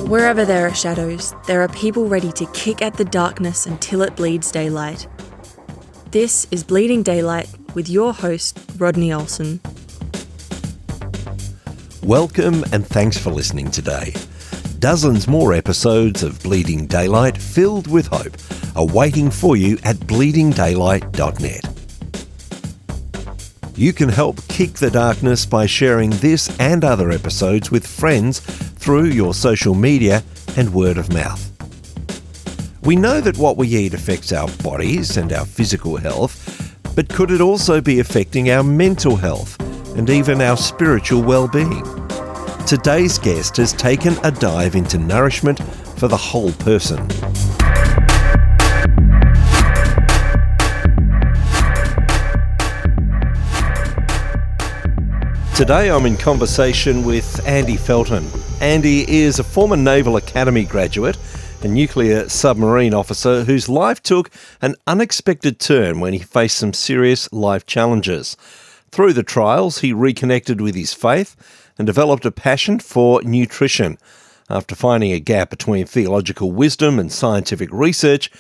Wherever there are shadows, there are people ready to kick at the darkness until it bleeds daylight. This is Bleeding Daylight with your host, Rodney Olson. Welcome and thanks for listening today. Dozens more episodes of Bleeding Daylight filled with hope are waiting for you at bleedingdaylight.net. You can help kick the darkness by sharing this and other episodes with friends through your social media and word of mouth. We know that what we eat affects our bodies and our physical health, but could it also be affecting our mental health and even our spiritual well-being? Today's guest has taken a dive into nourishment for the whole person. Today I'm in conversation with Andy Felton. Andy is a former Naval Academy graduate and nuclear submarine officer whose life took an unexpected turn when he faced some serious life challenges. Through the trials, he reconnected with his faith and developed a passion for nutrition. After finding a gap between theological wisdom and scientific research,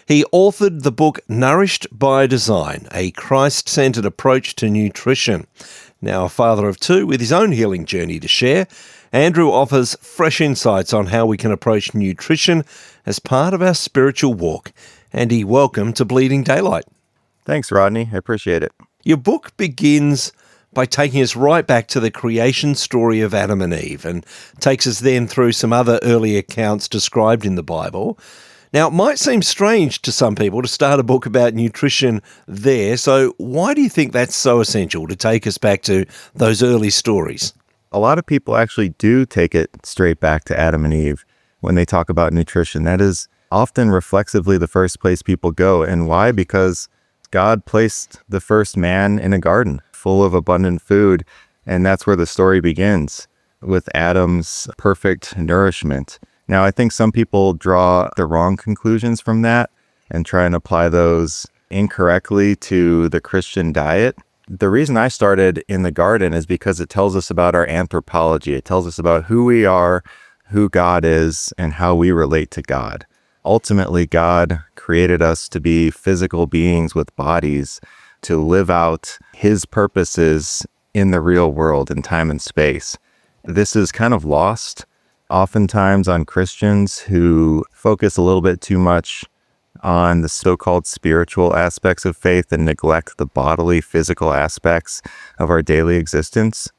he authored the book Nourished by Design, a Christ-centered approach to nutrition. Now a father of two with his own healing journey to share, Andrew offers fresh insights on how we can approach nutrition as part of our spiritual walk. Andy, welcome to Bleeding Daylight. Thanks, Rodney. I appreciate it. Your book begins by taking us right back to the creation story of Adam and Eve and takes us then through some other early accounts described in the Bible. Now, it might seem strange to some people to start a book about nutrition there, so why do you think that's so essential to take us back to those early stories? A lot of people actually do take it straight back to Adam and Eve when they talk about nutrition. That is often reflexively the first place people go. And why? Because God placed the first man in a garden full of abundant food, and that's where the story begins, with Adam's perfect nourishment. Now, I think some people draw the wrong conclusions from that and try and apply those incorrectly to the Christian diet. The reason I started in the garden is because it tells us about our anthropology. It tells us about who we are, who God is, and how we relate to God. Ultimately, God created us to be physical beings with bodies, to live out His purposes in the real world in time and space. This is kind of lost oftentimes on Christians who focus a little bit too much on the so-called spiritual aspects of faith and neglect the bodily, physical aspects of our daily existence.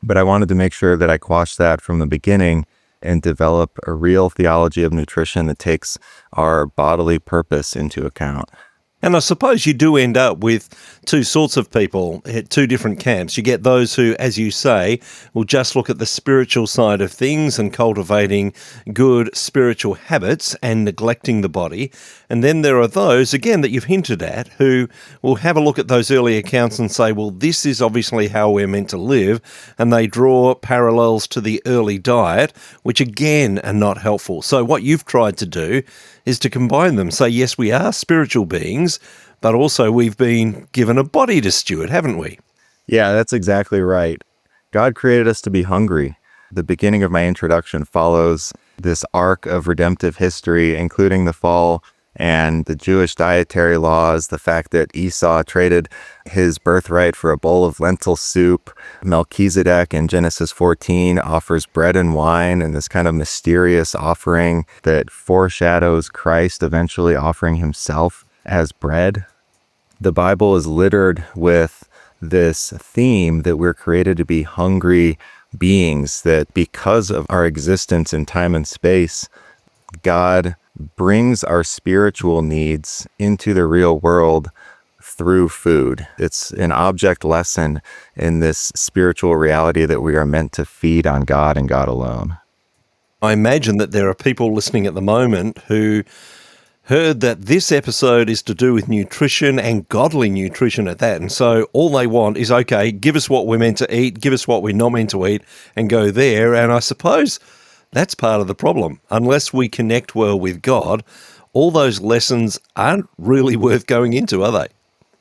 But I wanted to make sure that I quash that from the beginning and develop a real theology of nutrition that takes our bodily purpose into account. And I suppose you do end up with two sorts of people, two different camps. You get those who, as you say, will just look at the spiritual side of things and cultivating good spiritual habits and neglecting the body. And then there are those, again, that you've hinted at, who will have a look at those early accounts and say, well, this is obviously how we're meant to live. And they draw parallels to the early diet, which again are not helpful. So what you've tried to do is to combine them. Say, yes, we are spiritual beings, but also we've been given a body to steward, haven't we? Yeah, that's exactly right. God created us to be hungry. The beginning of my introduction follows this arc of redemptive history, including the fall and the Jewish dietary laws, the fact that Esau traded his birthright for a bowl of lentil soup. Melchizedek in Genesis 14 offers bread and wine in this kind of mysterious offering that foreshadows Christ eventually offering himself as bread. The Bible is littered with this theme that we're created to be hungry beings, that because of our existence in time and space, God brings our spiritual needs into the real world through food. It's an object lesson in this spiritual reality that we are meant to feed on God and God alone. I imagine that there are people listening at the moment who heard that this episode is to do with nutrition and godly nutrition at that. And so all they want is, okay, give us what we're meant to eat, give us what we're not meant to eat, and go there. And I suppose that's part of the problem. Unless we connect well with God, all those lessons aren't really worth going into, are they?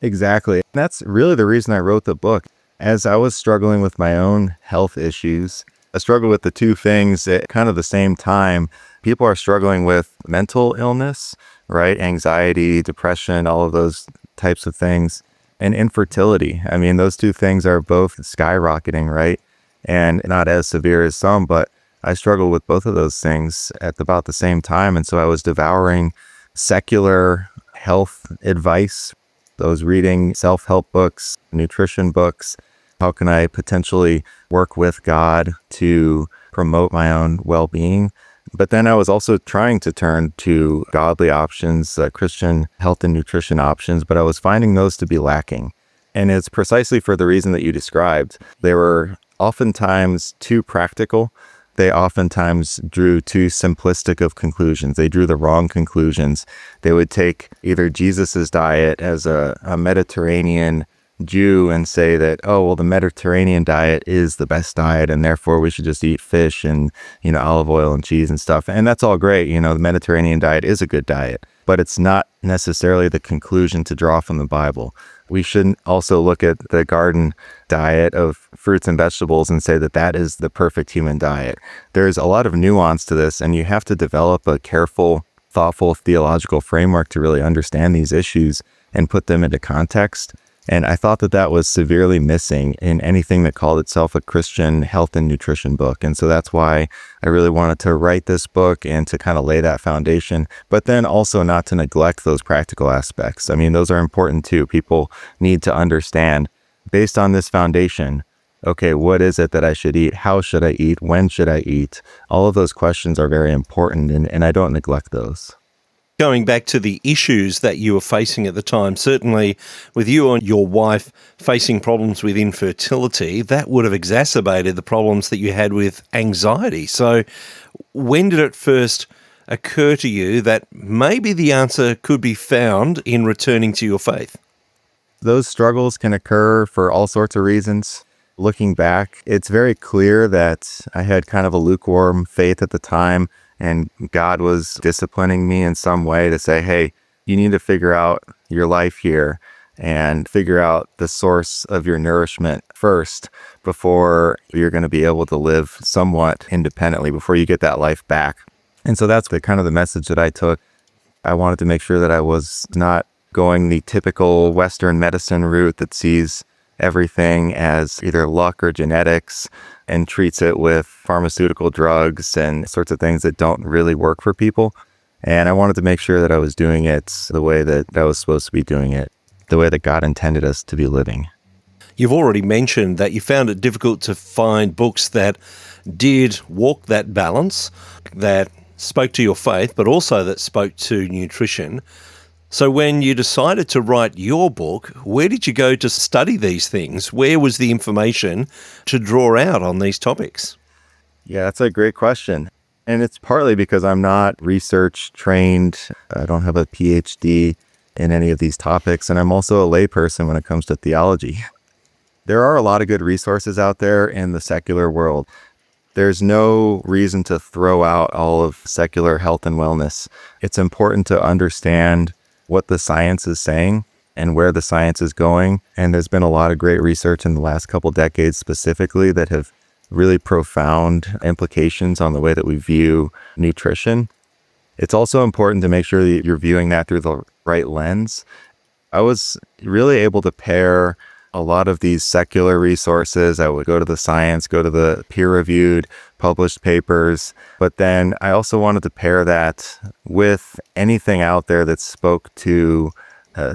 Exactly. That's really the reason I wrote the book. As I was struggling with my own health issues, I struggle with the two things at kind of the same time. People are struggling with mental illness, right? Anxiety, depression, all of those types of things, and infertility. I mean, those two things are both skyrocketing, right? And not as severe as some, but I struggle with both of those things at about the same time. And so I was devouring secular health advice. I was reading self-help books, nutrition books. How can I potentially work with God to promote my own well-being? But then I was also trying to turn to godly options, Christian health and nutrition options, but I was finding those to be lacking. And it's precisely for the reason that you described. They were oftentimes too practical. They oftentimes drew too simplistic of conclusions. They drew the wrong conclusions. They would take either Jesus's diet as a Mediterranean Jew and say that, oh, well, the Mediterranean diet is the best diet, and therefore we should just eat fish and, olive oil and cheese and stuff. And that's all great. The Mediterranean diet is a good diet, but it's not necessarily the conclusion to draw from the Bible. We shouldn't also look at the garden diet of fruits and vegetables and say that that is the perfect human diet. There's a lot of nuance to this, and you have to develop a careful, thoughtful theological framework to really understand these issues and put them into context. And I thought that that was severely missing in anything that called itself a Christian health and nutrition book. And so that's why I really wanted to write this book and to kind of lay that foundation, but then also not to neglect those practical aspects. I mean, those are important too. People need to understand, based on this foundation, okay, what is it that I should eat? How should I eat? When should I eat? All of those questions are very important, and I don't neglect those. Going back to the issues that you were facing at the time, certainly with you and your wife facing problems with infertility, that would have exacerbated the problems that you had with anxiety. So when did it first occur to you that maybe the answer could be found in returning to your faith? Those struggles can occur for all sorts of reasons. Looking back, it's very clear that I had kind of a lukewarm faith at the time, and God was disciplining me in some way to say, hey, you need to figure out your life here and figure out the source of your nourishment first before you're going to be able to live somewhat independently, before you get that life back. And so that's the kind of the message that I took. I wanted to make sure that I was not going the typical Western medicine route that sees everything as either luck or genetics and treats it with pharmaceutical drugs and sorts of things that don't really work for people. And I wanted to make sure that I was doing it the way that I was supposed to be doing it, the way that God intended us to be living. You've already mentioned that you found it difficult to find books that did walk that balance, that spoke to your faith, but also that spoke to nutrition. So when you decided to write your book, where did you go to study these things? Where was the information to draw out on these topics? Yeah, that's a great question. And it's partly because I'm not research trained. I don't have a PhD in any of these topics. And I'm also a layperson when it comes to theology. There are a lot of good resources out there in the secular world. There's no reason to throw out all of secular health and wellness. It's important to understand what the science is saying and where the science is going. And there's been a lot of great research in the last couple decades specifically that have really profound implications on the way that we view nutrition. It's also important to make sure that you're viewing that through the right lens. I was really able to pair a lot of these secular resources. I would go to the science, go to the peer-reviewed, published papers, but then I also wanted to pair that with anything out there that spoke to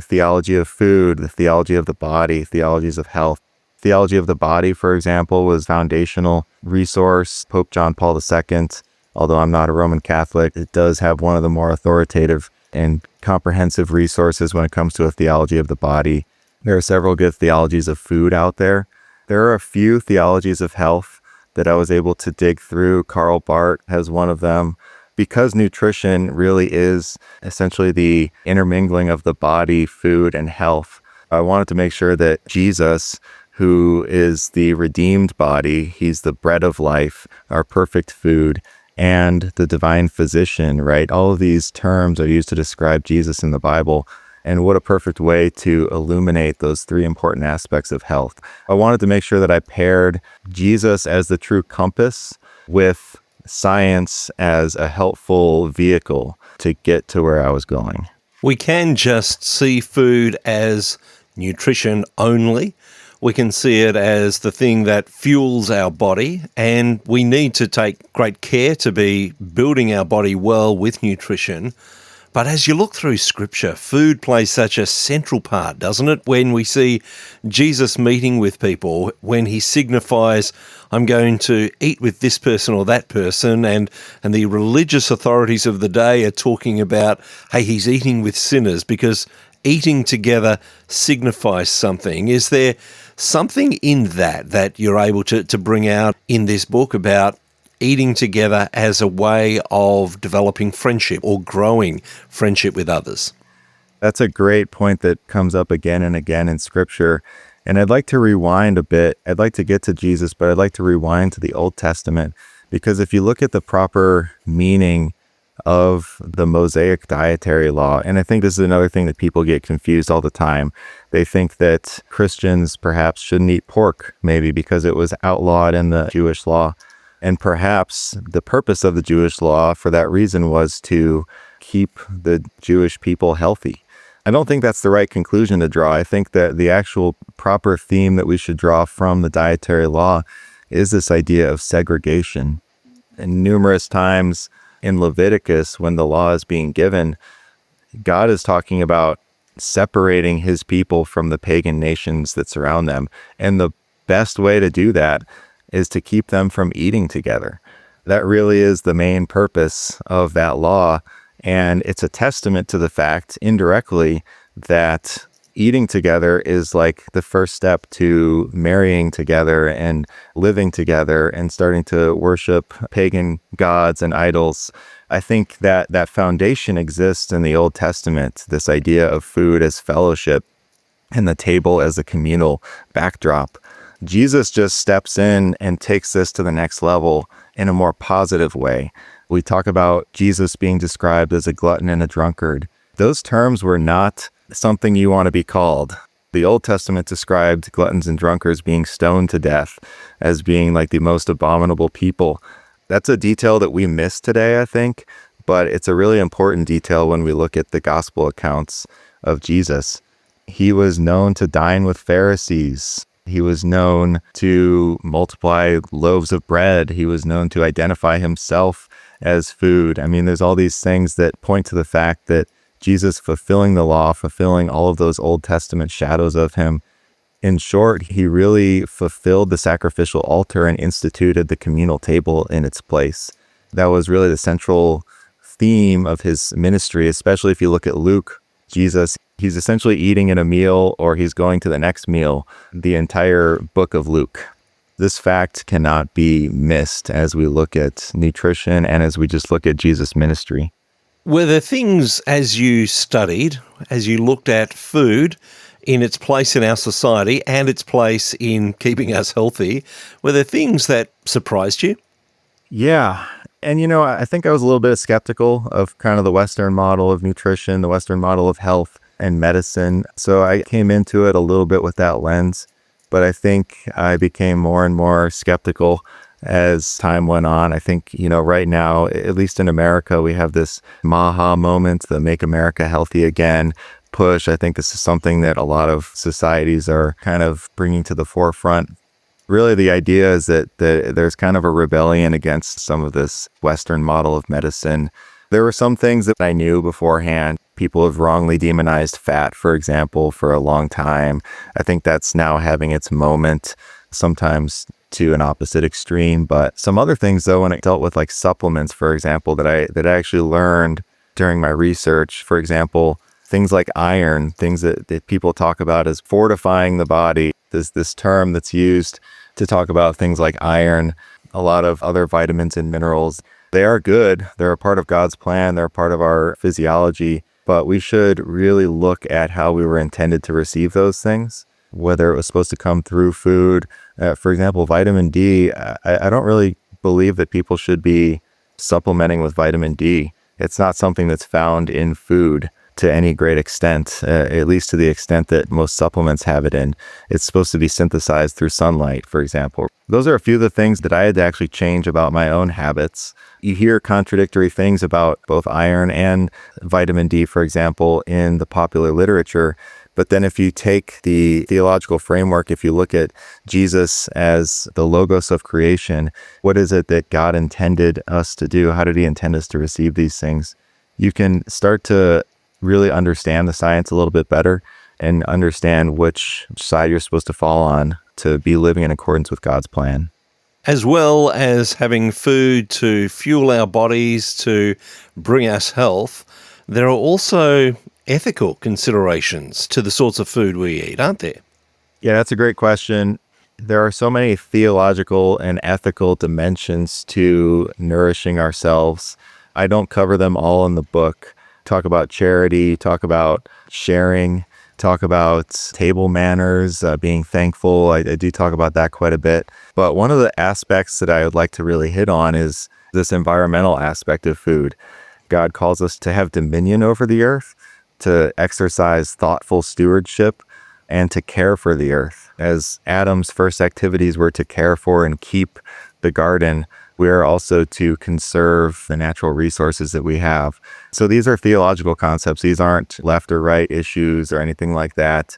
theology of food, the theology of the body, theologies of health. Theology of the body, for example, was foundational resource. Pope John Paul II, although I'm not a Roman Catholic, it does have one of the more authoritative and comprehensive resources when it comes to a theology of the body. There are several good theologies of food out there. There are a few theologies of health that I was able to dig through. Karl Barth has one of them. Because nutrition really is essentially the intermingling of the body, food, and health, I wanted to make sure that Jesus, who is the redeemed body, he's the bread of life, our perfect food, and the divine physician, right? All of these terms are used to describe Jesus in the Bible. And what a perfect way to illuminate those three important aspects of health. I wanted to make sure that I paired Jesus as the true compass with science as a helpful vehicle to get to where I was going. We can just see food as nutrition only. We can see it as the thing that fuels our body, and we need to take great care to be building our body well with nutrition. But as you look through Scripture, food plays such a central part, doesn't it? When we see Jesus meeting with people, when he signifies, I'm going to eat with this person or that person, and the religious authorities of the day are talking about, hey, he's eating with sinners because eating together signifies something. Is there something in that you're able to bring out in this book about eating together as a way of developing friendship or growing friendship with others? That's a great point that comes up again and again in Scripture. And I'd like to rewind a bit. I'd like to get to Jesus, but I'd like to rewind to the Old Testament, because if you look at the proper meaning of the Mosaic dietary law, and I think this is another thing that people get confused all the time. They think that Christians perhaps shouldn't eat pork, maybe because it was outlawed in the Jewish law. And perhaps the purpose of the Jewish law for that reason was to keep the Jewish people healthy. I don't think that's the right conclusion to draw. I think that the actual proper theme that we should draw from the dietary law is this idea of segregation. And numerous times in Leviticus, when the law is being given, God is talking about separating his people from the pagan nations that surround them. And the best way to do that is to keep them from eating together. That really is the main purpose of that law. And it's a testament to the fact, indirectly, that eating together is like the first step to marrying together and living together and starting to worship pagan gods and idols. I think that that foundation exists in the Old Testament, this idea of food as fellowship and the table as a communal backdrop. Jesus just steps in and takes this to the next level in a more positive way. We talk about Jesus being described as a glutton and a drunkard. Those terms were not something you want to be called. The Old Testament described gluttons and drunkards being stoned to death as being like the most abominable people. That's a detail that we miss today, I think, but it's a really important detail when we look at the gospel accounts of Jesus. He was known to dine with Pharisees. He was known to multiply loaves of bread. He was known to identify himself as food. I mean, there's all these things that point to the fact that Jesus fulfilling the law, fulfilling all of those Old Testament shadows of him. In short, he really fulfilled the sacrificial altar and instituted the communal table in its place. That was really the central theme of his ministry, especially if you look at Luke. Jesus, he's essentially eating in a meal or he's going to the next meal, the entire book of Luke. This fact cannot be missed as we look at nutrition and as we just look at Jesus' ministry. Were there things, as you studied, as you looked at food in its place in our society and its place in keeping us healthy, were there things that surprised you? Yeah. And, I think I was a little bit skeptical of kind of the Western model of nutrition, the Western model of health and medicine. So I came into it a little bit with that lens. But I think I became more and more skeptical as time went on. I think, right now, at least in America, we have this MAHA moment, the Make America Healthy Again push. I think this is something that a lot of societies are kind of bringing to the forefront. Really, the idea is that there's kind of a rebellion against some of this Western model of medicine. There were some things that I knew beforehand. People have wrongly demonized fat, for example, for a long time. I think that's now having its moment, sometimes to an opposite extreme. But some other things, though, when it dealt with like supplements, for example, that I actually learned during my research, for example, things like iron, things that people talk about as fortifying the body. There's this term that's used to talk about things like iron, a lot of other vitamins and minerals. They are good. They're a part of God's plan. They're a part of our physiology. But we should really look at how we were intended to receive those things, whether it was supposed to come through food. For example, vitamin D, I don't really believe that people should be supplementing with vitamin D. It's not something that's found in food. to any great extent, at least to the extent that most supplements have it in. It's supposed to be synthesized through sunlight, for example. Those are a few of the things that I had to actually change about my own habits. You hear contradictory things about both iron and vitamin D, for example, in the popular literature. But then if you take the theological framework, if you look at Jesus as the logos of creation, what is it that God intended us to do? How did he intend us to receive these things? You can start to really understand the science a little bit better and understand which side you're supposed to fall on to be living in accordance with God's plan. As well as having food to fuel our bodies, to bring us health, there are also ethical considerations to the sorts of food we eat, aren't there? Yeah, that's a great question. There are so many theological and ethical dimensions to nourishing ourselves. I don't cover them all in the book. Talk about charity, talk about sharing, talk about table manners, being thankful. I do talk about that quite a bit. But one of the aspects that I would like to really hit on is this environmental aspect of food. God calls us to have dominion over the earth, to exercise thoughtful stewardship, and to care for the earth. As Adam's first activities were to care for and keep the garden, we are also to conserve the natural resources that we have. So these are theological concepts. These aren't left or right issues or anything like that.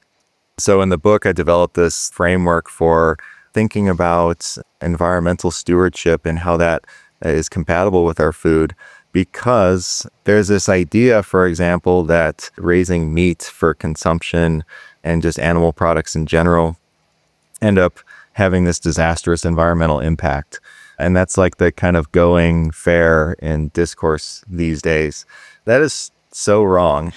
So in the book, I developed this framework for thinking about environmental stewardship and how that is compatible with our food, because there's this idea, for example, that raising meat for consumption and just animal products in general end up having this disastrous environmental impact. And that's like the kind of going fair in discourse these days. That is so wrong.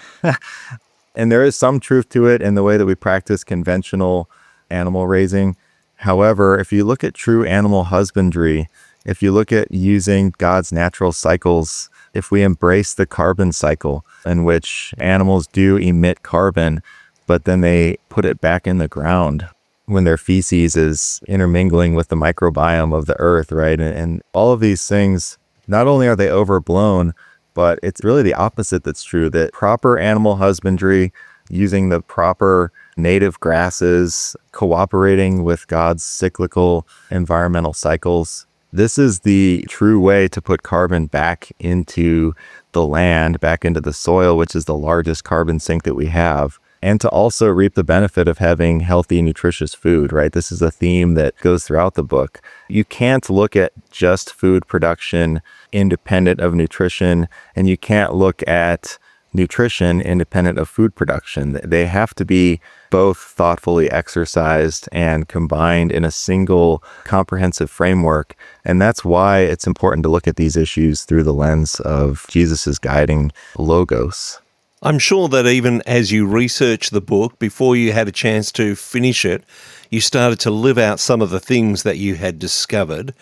And there is some truth to it in the way that we practice conventional animal raising. However, if you look at true animal husbandry, if you look at using God's natural cycles, if we embrace the carbon cycle in which animals do emit carbon, but then they put it back in the ground when their feces is intermingling with the microbiome of the earth, right? And all of these things, not only are they overblown, but it's really the opposite that's true, that proper animal husbandry, using the proper native grasses, cooperating with God's cyclical environmental cycles, this is the true way to put carbon back into the land, back into the soil, which is the largest carbon sink that we have, and to also reap the benefit of having healthy, nutritious food, right? This is a theme that goes throughout the book. You can't look at just food production independent of nutrition, and you can't look at nutrition independent of food production. They have to be both thoughtfully exercised and combined in a single comprehensive framework. And that's why it's important to look at these issues through the lens of Jesus's guiding logos. I'm sure that even as you researched the book, before you had a chance to finish it, you started to live out some of the things that you had discovered.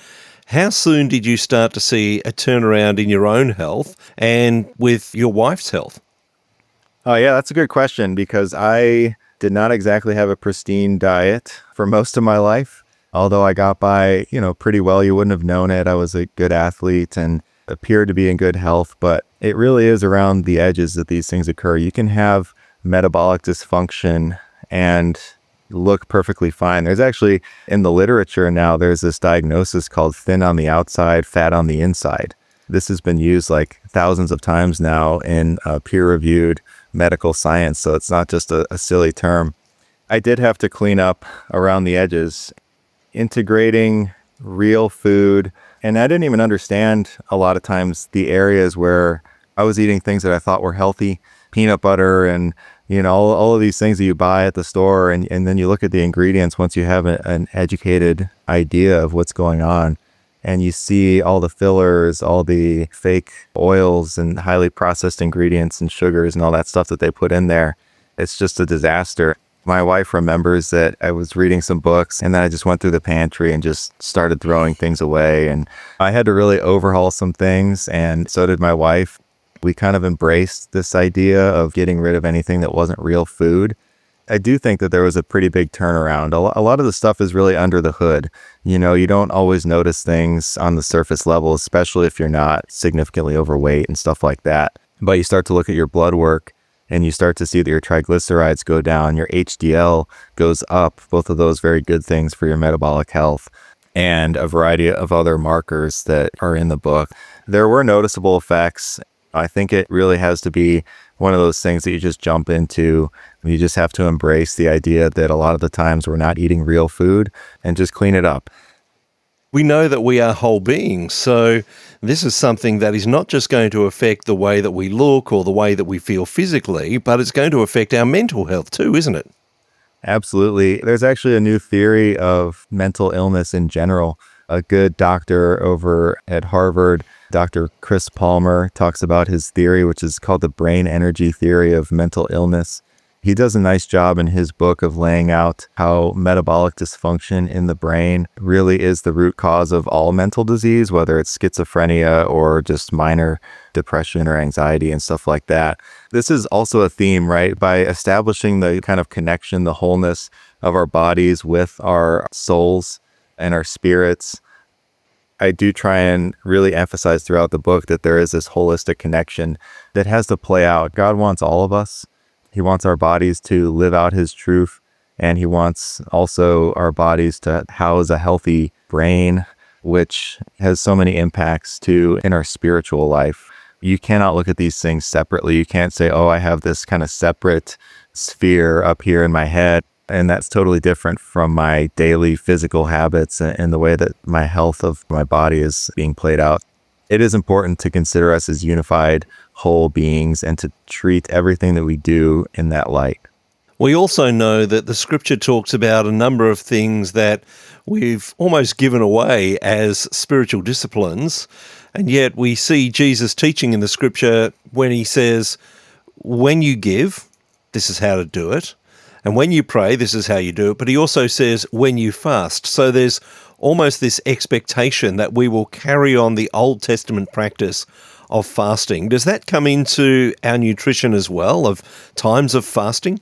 How soon did you start to see a turnaround in your own health and with your wife's health? Oh, yeah, that's a good question, because I did not exactly have a pristine diet for most of my life. Although I got by, pretty well. You wouldn't have known it. I was a good athlete and appeared to be in good health, but it really is around the edges that these things occur. You can have metabolic dysfunction and look perfectly fine. There's actually, in the literature now, there's this diagnosis called thin on the outside, fat on the inside. This has been used like thousands of times now in peer-reviewed medical science, so it's not just a silly term. I did have to clean up around the edges, integrating real food, and I didn't even understand a lot of times the areas where I was eating things that I thought were healthy, peanut butter and all of these things that you buy at the store, and then you look at the ingredients once you have an educated idea of what's going on, and you see all the fillers, all the fake oils and highly processed ingredients and sugars and all that stuff that they put in there. It's just a disaster. My wife remembers that I was reading some books and then I just went through the pantry and just started throwing things away, and I had to really overhaul some things, and so did my wife. We kind of embraced this idea of getting rid of anything that wasn't real food. I do think that there was a pretty big turnaround. A lot of the stuff is really under the hood. You don't always notice things on the surface level, especially if you're not significantly overweight and stuff like that. But you start to look at your blood work and you start to see that your triglycerides go down, your HDL goes up, both of those very good things for your metabolic health, and a variety of other markers that are in the book. There were noticeable effects. I think it really has to be one of those things that you just jump into. You just have to embrace the idea that a lot of the times we're not eating real food and just clean it up. We know that we are whole beings, so this is something that is not just going to affect the way that we look or the way that we feel physically, but it's going to affect our mental health too, isn't it? Absolutely. There's actually a new theory of mental illness in general. A good doctor over at Harvard, Dr. Chris Palmer, talks about his theory, which is called the brain energy theory of mental illness. He does a nice job in his book of laying out how metabolic dysfunction in the brain really is the root cause of all mental disease, whether it's schizophrenia or just minor depression or anxiety and stuff like that. This is also a theme, right? By establishing the kind of connection, the wholeness of our bodies with our souls and our spirits, I do try and really emphasize throughout the book that there is this holistic connection that has to play out. God wants all of us. He wants our bodies to live out his truth, and he wants also our bodies to house a healthy brain, which has so many impacts too in our spiritual life. You cannot look at these things separately. You can't say, oh, I have this kind of separate sphere up here in my head, and that's totally different from my daily physical habits and the way that my health of my body is being played out. It is important to consider us as unified whole beings and to treat everything that we do in that light. We also know that the scripture talks about a number of things that we've almost given away as spiritual disciplines, and yet we see Jesus teaching in the scripture when he says, when you give, this is how to do it, and when you pray, this is how you do it, but he also says when you fast. So there's almost this expectation that we will carry on the Old Testament practice of fasting. Does that come into our nutrition as well, of times of fasting?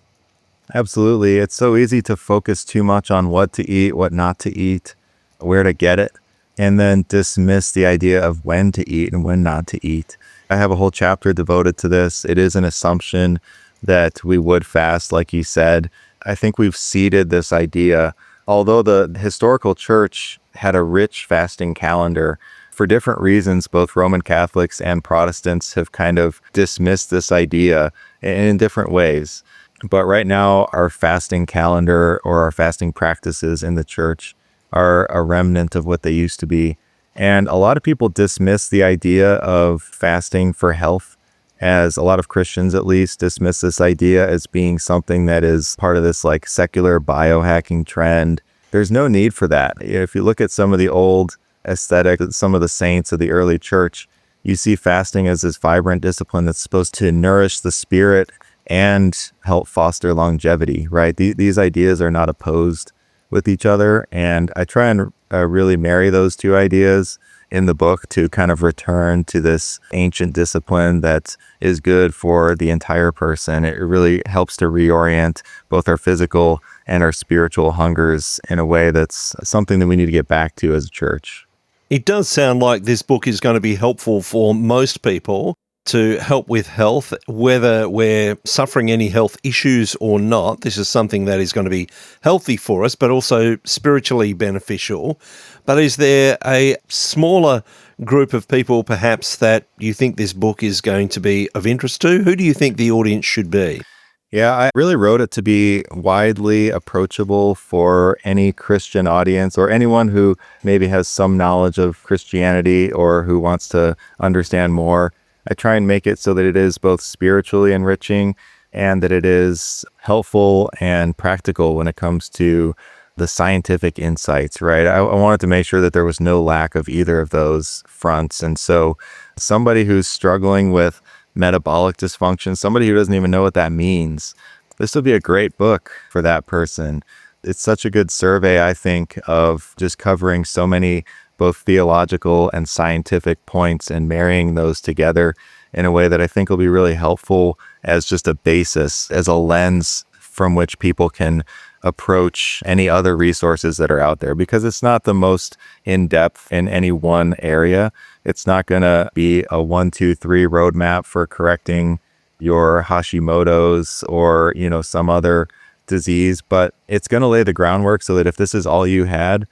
Absolutely. It's so easy to focus too much on what to eat, what not to eat, where to get it, and then dismiss the idea of when to eat and when not to eat. I have a whole chapter devoted to this. It is an assumption that we would fast, like you said. I think we've seeded this idea. Although the historical church had a rich fasting calendar, for different reasons, both Roman Catholics and Protestants have kind of dismissed this idea in different ways. But right now, our fasting calendar or our fasting practices in the church are a remnant of what they used to be. And a lot of people dismiss the idea of fasting for health, as a lot of Christians at least dismiss this idea as being something that is part of this like secular biohacking trend. There's no need for that. If you look at some of the old aesthetic, some of the saints of the early church, you see fasting as this vibrant discipline that's supposed to nourish the spirit and help foster longevity, right? These ideas are not opposed with each other. And I try and really marry those two ideas in the book to kind of return to this ancient discipline that is good for the entire person. It really helps to reorient both our physical and our spiritual hungers in a way that's something that we need to get back to as a church. It does sound like this book is going to be helpful for most people to help with health, whether we're suffering any health issues or not. This is something that is going to be healthy for us, but also spiritually beneficial. But is there a smaller group of people perhaps that you think this book is going to be of interest to? Who do you think the audience should be? Yeah, I really wrote it to be widely approachable for any Christian audience or anyone who maybe has some knowledge of Christianity or who wants to understand more. I try and make it so that it is both spiritually enriching and that it is helpful and practical when it comes to the scientific insights, right? I wanted to make sure that there was no lack of either of those fronts. And so somebody who's struggling with metabolic dysfunction, somebody who doesn't even know what that means, this would be a great book for that person. It's such a good survey, I think, of just covering so many both theological and scientific points and marrying those together in a way that I think will be really helpful as just a basis, as a lens from which people can approach any other resources that are out there, because it's not the most in-depth in any one area. It's not going to be a 1, 2, 3 roadmap for correcting your Hashimoto's or, some other disease, but it's going to lay the groundwork so that if this is all you had,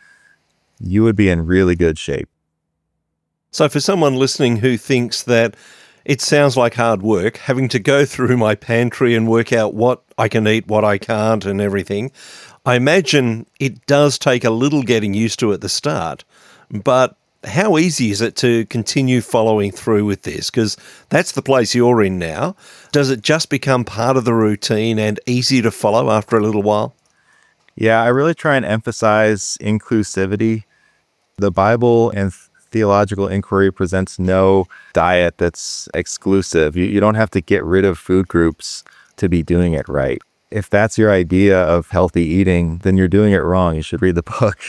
you would be in really good shape. So for someone listening who thinks that it sounds like hard work, having to go through my pantry and work out what I can eat, what I can't and everything, I imagine it does take a little getting used to at the start. But how easy is it to continue following through with this? Because that's the place you're in now. Does it just become part of the routine and easy to follow after a little while? Yeah, I really try and emphasize inclusivity. The Bible and theological inquiry presents no diet that's exclusive. You don't have to get rid of food groups to be doing it right. If that's your idea of healthy eating, then you're doing it wrong. You should read the book.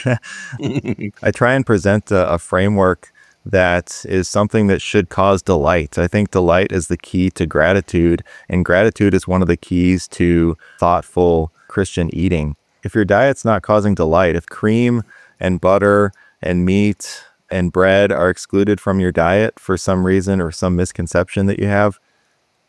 I try and present a framework that is something that should cause delight. I think delight is the key to gratitude, and gratitude is one of the keys to thoughtful Christian eating. If your diet's not causing delight, if cream and butter and meat and bread are excluded from your diet for some reason or some misconception that you have,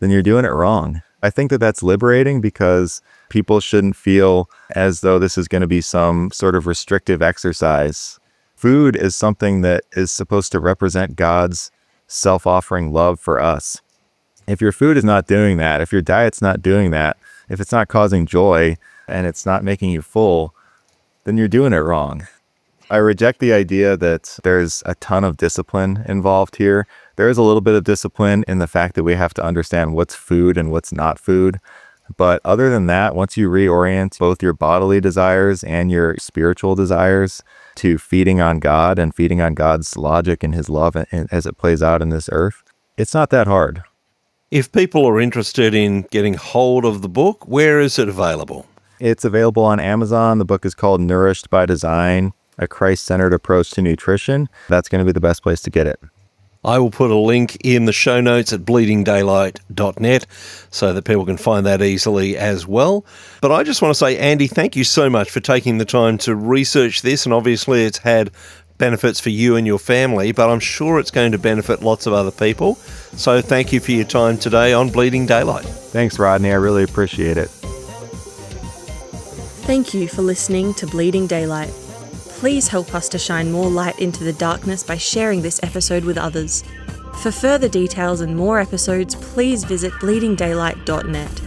then you're doing it wrong. I think that that's liberating because people shouldn't feel as though this is going to be some sort of restrictive exercise. Food is something that is supposed to represent God's self-offering love for us. If your food is not doing that, if your diet's not doing that, if it's not causing joy and it's not making you full, then you're doing it wrong. I reject the idea that there's a ton of discipline involved here. There is a little bit of discipline in the fact that we have to understand what's food and what's not food. But other than that, once you reorient both your bodily desires and your spiritual desires to feeding on God and feeding on God's logic and his love as it plays out in this earth, it's not that hard. If people are interested in getting hold of the book, where is it available? It's available on Amazon. The book is called Nourished by Design, a Christ-centered approach to nutrition. That's going to be the best place to get it. I will put a link in the show notes at bleedingdaylight.net so that people can find that easily as well. But I just want to say, Andy, thank you so much for taking the time to research this. And obviously it's had benefits for you and your family, but I'm sure it's going to benefit lots of other people. So thank you for your time today on Bleeding Daylight. Thanks, Rodney. I really appreciate it. Thank you for listening to Bleeding Daylight. Please help us to shine more light into the darkness by sharing this episode with others. For further details and more episodes, please visit bleedingdaylight.net.